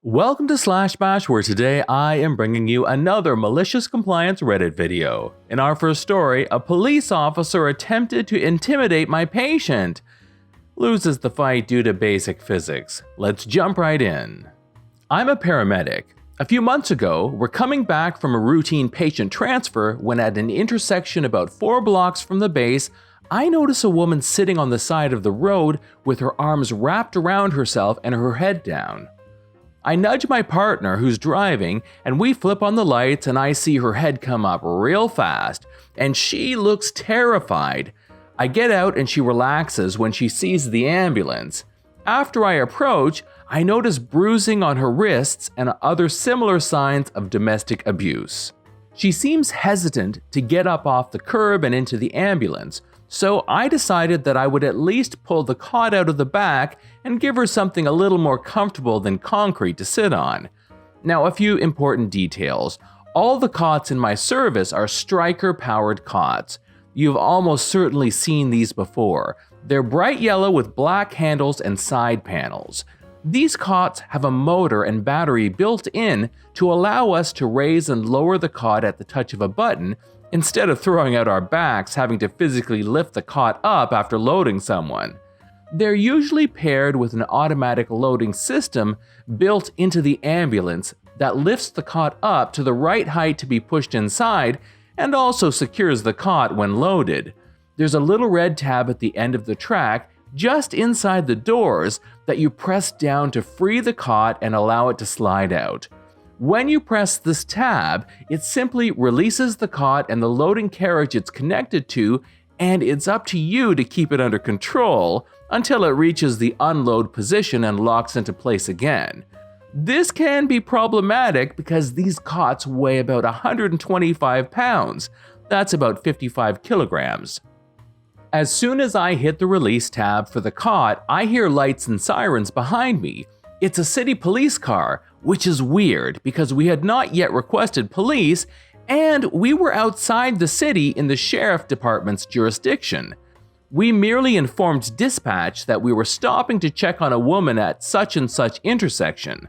Welcome to Slash Bash, where today I am bringing you another malicious compliance Reddit video. In our first story, a police officer attempted to intimidate my patient. Loses the fight due to basic physics. Let's jump right in. I'm a paramedic. A few months ago, we're coming back from a routine patient transfer when at an intersection about 4 blocks from the base, I notice a woman sitting on the side of the road with her arms wrapped around herself and her head down. I nudge my partner who's driving, and we flip on the lights and I see her head come up real fast, and she looks terrified. I get out and she relaxes when she sees the ambulance. After I approach, I notice bruising on her wrists and other similar signs of domestic abuse. She seems hesitant to get up off the curb and into the ambulance, so I decided that I would at least pull the cot out of the back and give her something a little more comfortable than concrete to sit on. Now, a few important details. All the cots in my service are Stryker-powered cots. You've almost certainly seen these before. They're bright yellow with black handles and side panels. These cots have a motor and battery built in to allow us to raise and lower the cot at the touch of a button, instead of throwing out our backs having to physically lift the cot up after loading someone. They're usually paired with an automatic loading system built into the ambulance that lifts the cot up to the right height to be pushed inside and also secures the cot when loaded. There's a little red tab at the end of the track just inside the doors that you press down to free the cot and allow it to slide out. When you press this tab, it simply releases the cot and the loading carriage it's connected to, and it's up to you to keep it under control until it reaches the unload position and locks into place again. This can be problematic because these cots weigh about 125 pounds. That's about 55 kilograms. As soon as I hit the release tab for the cot, I hear lights and sirens behind me. It's a city police car, which is weird because we had not yet requested police and we were outside the city in the sheriff department's jurisdiction. We merely informed dispatch that we were stopping to check on a woman at such and such intersection.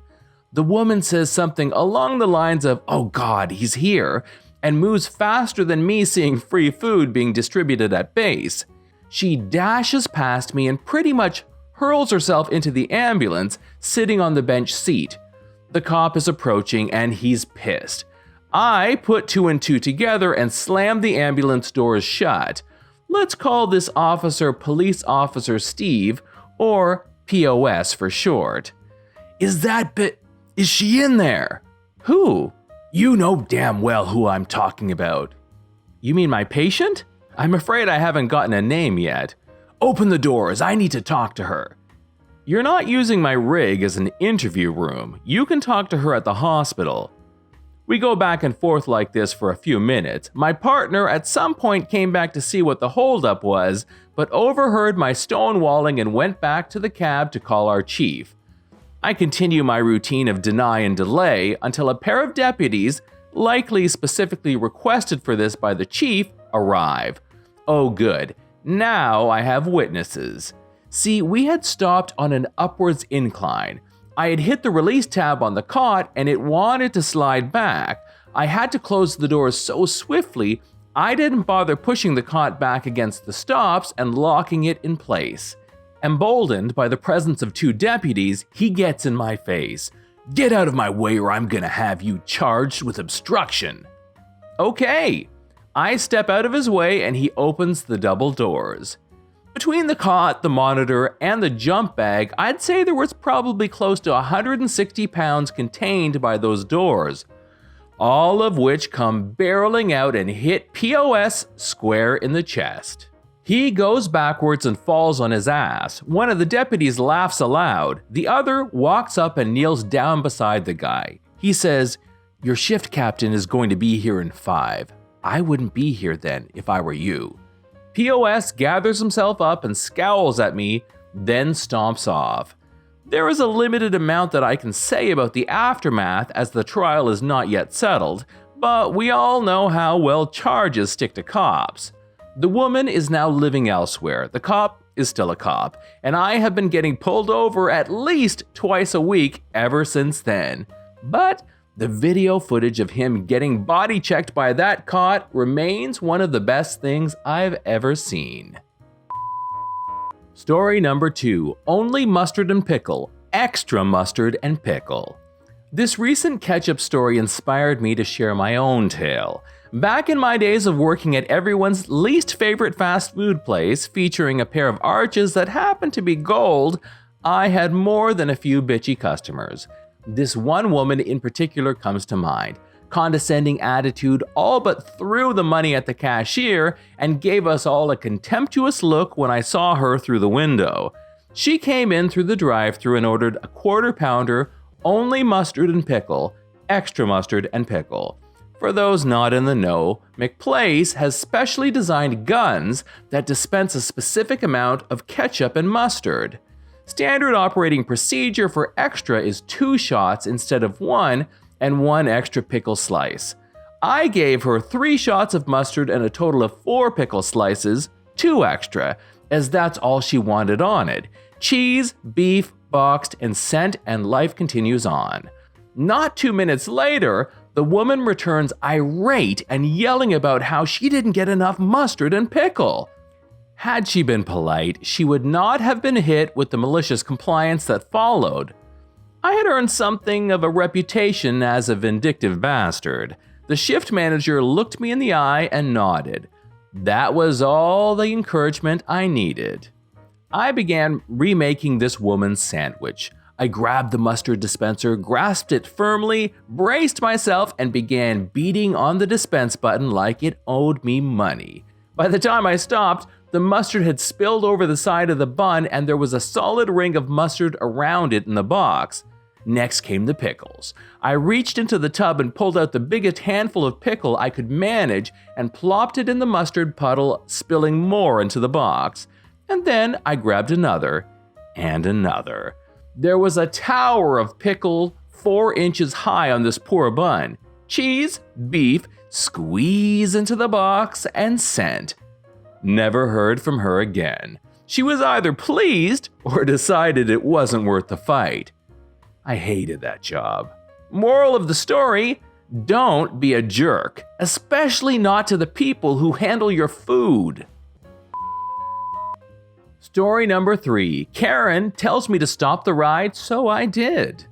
The woman says something along the lines of, "Oh God, he's here," and moves faster than me seeing free food being distributed at base. She dashes past me and pretty much hurls herself into the ambulance, sitting on the bench seat. The cop is approaching and he's pissed. I put 2 and 2 together and slam the ambulance doors shut. Let's call this officer Police Officer Steve, or POS for short. Is she in there? Who? You know damn well who I'm talking about. You mean my patient? I'm afraid I haven't gotten a name yet. Open the doors, I need to talk to her. You're not using my rig as an interview room. You can talk to her at the hospital. We go back and forth like this for a few minutes. My partner at some point came back to see what the holdup was, but overheard my stonewalling and went back to the cab to call our chief. I continue my routine of deny and delay until a pair of deputies, likely specifically requested for this by the chief, arrive. Oh good. Now I have witnesses. See, we had stopped on an upwards incline. I had hit the release tab on the cot and it wanted to slide back. I had to close the doors so swiftly, I didn't bother pushing the cot back against the stops and locking it in place. Emboldened by the presence of 2 deputies, he gets in my face. "Get out of my way or I'm gonna have you charged with obstruction." Okay. I step out of his way and he opens the double doors. Between the cot, the monitor, and the jump bag, I'd say there was probably close to 160 pounds contained by those doors, all of which come barreling out and hit POS square in the chest. He goes backwards and falls on his ass. One of the deputies laughs aloud. The other walks up and kneels down beside the guy. He says, "Your shift captain is going to be here in 5. I wouldn't be here then if I were you." POS gathers himself up and scowls at me, then stomps off. There is a limited amount that I can say about the aftermath as the trial is not yet settled, but we all know how well charges stick to cops. The woman is now living elsewhere. The cop is still a cop, and I have been getting pulled over at least twice a week ever since then. But the video footage of him getting body checked by that cop remains one of the best things I've ever seen. Story number 2, only mustard and pickle, extra mustard and pickle. This recent ketchup story inspired me to share my own tale. Back in my days of working at everyone's least favorite fast food place featuring a pair of arches that happened to be gold, I had more than a few bitchy customers. This one woman in particular comes to mind. Condescending attitude, all but threw the money at the cashier and gave us all a contemptuous look when I saw her through the window. She came in through the drive-thru and ordered a quarter pounder, only mustard and pickle, extra mustard and pickle. For those not in the know, McPlace has specially designed guns that dispense a specific amount of ketchup and mustard. Standard operating procedure for extra is 2 shots instead of 1 and 1 extra pickle slice. I gave her 3 shots of mustard and a total of 4 pickle slices, 2 extra, as that's all she wanted on it. Cheese, beef, boxed, and sent, and life continues on. Not 2 minutes later, the woman returns irate and yelling about how she didn't get enough mustard and pickle. Had she been polite, she would not have been hit with the malicious compliance that followed. I had earned something of a reputation as a vindictive bastard. The shift manager looked me in the eye and nodded. That was all the encouragement I needed. I began remaking this woman's sandwich. I grabbed the mustard dispenser, grasped it firmly, braced myself, and began beating on the dispense button like it owed me money. By the time I stopped, the mustard had spilled over the side of the bun and there was a solid ring of mustard around it in the box. Next came the pickles. I reached into the tub and pulled out the biggest handful of pickle I could manage and plopped it in the mustard puddle, spilling more into the box. And then I grabbed another and another. There was a tower of pickle 4 inches high on this poor bun. Cheese, beef, squeeze into the box, and sent. Never heard from her again. She was either pleased or decided it wasn't worth the fight. I hated that job. Moral of the story, don't be a jerk, especially not to the people who handle your food. Story number 3, Karen tells me to stop the ride, so I did.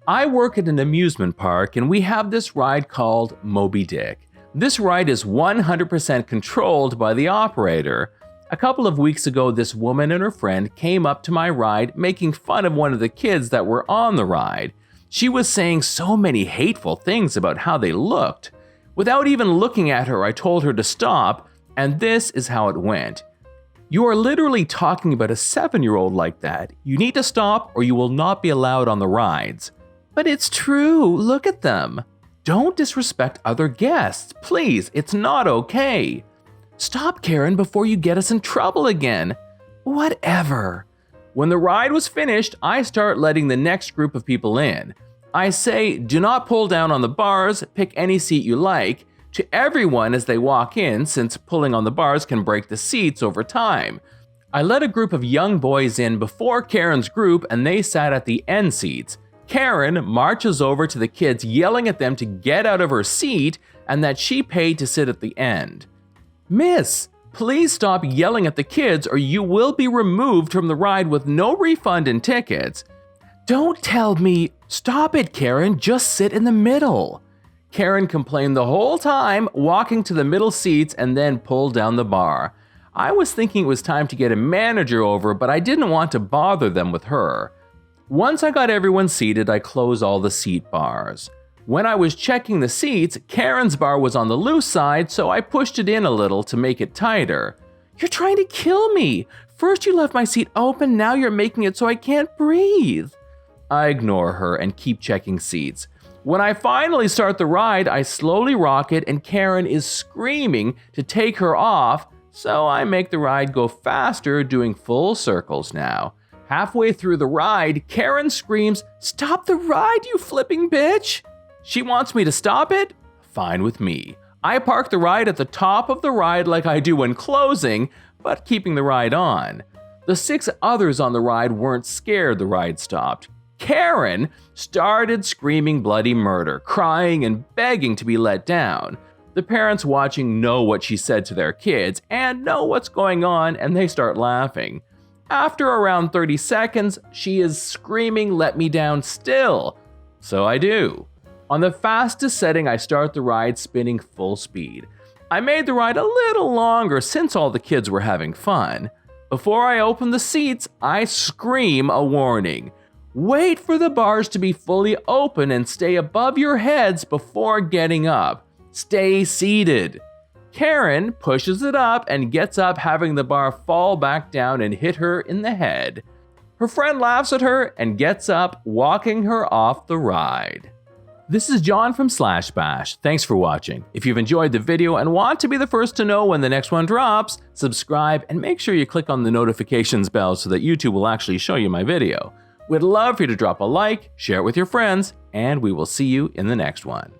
I work at an amusement park and we have this ride called Moby Dick. This ride is 100% controlled by the operator. A couple of weeks ago, this woman and her friend came up to my ride making fun of one of the kids that were on the ride. She was saying so many hateful things about how they looked. Without even looking at her, I told her to stop, and this is how it went. You are literally talking about a 7-year-old like that. You need to stop or you will not be allowed on the rides. But it's true, look at them. Don't disrespect other guests, please, it's not okay. Stop, Karen, before you get us in trouble again. Whatever. When the ride was finished, I start letting the next group of people in. I say, do not pull down on the bars, pick any seat you like, to everyone as they walk in, since pulling on the bars can break the seats over time. I let a group of young boys in before Karen's group and they sat at the end seats. Karen marches over to the kids yelling at them to get out of her seat and that she paid to sit at the end. Miss, please stop yelling at the kids or you will be removed from the ride with no refund and tickets. Don't tell me. Stop it, Karen, just sit in the middle. Karen complained the whole time, walking to the middle seats and then pulled down the bar. I was thinking it was time to get a manager over, but I didn't want to bother them with her. Once I got everyone seated, I closed all the seat bars. When I was checking the seats, Karen's bar was on the loose side, so I pushed it in a little to make it tighter. You're trying to kill me. First you left my seat open, now you're making it so I can't breathe. I ignore her and keep checking seats. When I finally start the ride, I slowly rock it and Karen is screaming to take her off, so I make the ride go faster, doing full circles now. Halfway through the ride, Karen screams, "Stop the ride, you flipping bitch!" She wants me to stop it? Fine with me. I park the ride at the top of the ride like I do when closing, but keeping the ride on. The 6 others on the ride weren't scared the ride stopped. Karen started screaming bloody murder, crying and begging to be let down. The parents watching know what she said to their kids and know what's going on, and they start laughing. After around 30 seconds, she is screaming, "Let me down" still. So I do. On the fastest setting, I start the ride spinning full speed. I made the ride a little longer since all the kids were having fun. Before I open the seats, I scream a warning. Wait for the bars to be fully open and stay above your heads before getting up. Stay seated. Karen pushes it up and gets up, having the bar fall back down and hit her in the head. Her friend laughs at her and gets up, walking her off the ride. This is John from Slash Bash. Thanks for watching. If you've enjoyed the video and want to be the first to know when the next one drops, subscribe and make sure you click on the notifications bell so that YouTube will actually show you my video. We'd love for you to drop a like, share it with your friends, and we will see you in the next one.